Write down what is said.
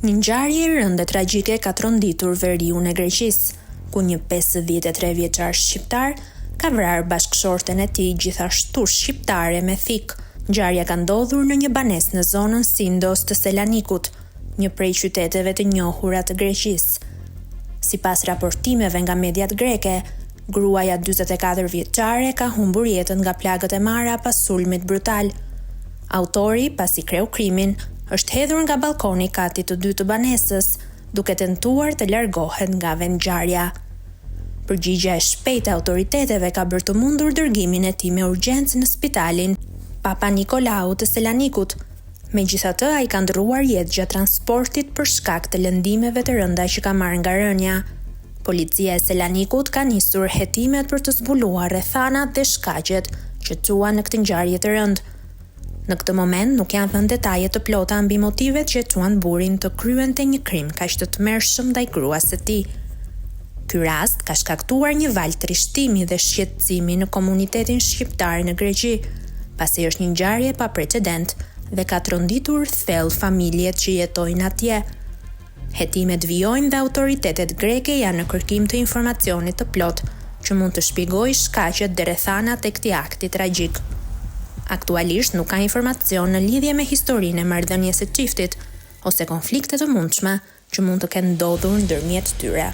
Një ngjarje e rëndë tragjike ka tronditur veriun e Greqisë, ku një 53 vjeçar shqiptar ka vrarë bashkëshorten e tij, gjithashtu shqiptare me thik. Ngjarja ka ndodhur në një banesë në zonën Sindos të Selanikut, një prej qyteteve të njohura të Greqisë. Sipas raportimeve nga mediat greke, gruaja 44 vjeçare ka humbur jetën nga plagët e marra pas sulmit brutal. Autori, pasi kreu krimin, është hedhur nga balkoni i katit të dytë të banesës, duke tentuar të largohet nga vendngjarja. Përgjigjja e shpejtë e autoriteteve ka bërë të mundur dërgimin e tij me urgjencë në spitalin Papa Nikolau të Selanikut. Megjithatë, ai ka ndrruar jetë gjatë transportit për shkak të lëndimeve të rënda që ka marrë nga rënja. Policia e Selanikut ka nisur hetimet për të zbuluar rrethanat dhe shkaqet që çuan në këtë ngjarje të rëndë. Në këtë moment nuk janë thënë detaje të plota mbi motivet që çuan burrin të kryente një krim kaq të tmerrshëm ndaj gruas së tij. Ky rast ka shkaktuar një val trishtimi dhe shqetësimi në komunitetin shqiptar në Greqi, pasi është një ngjarje pa precedent dhe ka tronditur thellë familjet që jetojnë atje. Hetimet vijojnë dhe autoritetet greke janë në kërkim të informacionit të plot që mund të shpjegojë shkaqet dhe rrethanat e këtij akti tragjik. Aktualisht nuk ka informacion në lidhje me historinë e marrëdhënies së çiftit ose konflikte të mundshme që mund të kenë ndodhur ndërmjet tyre.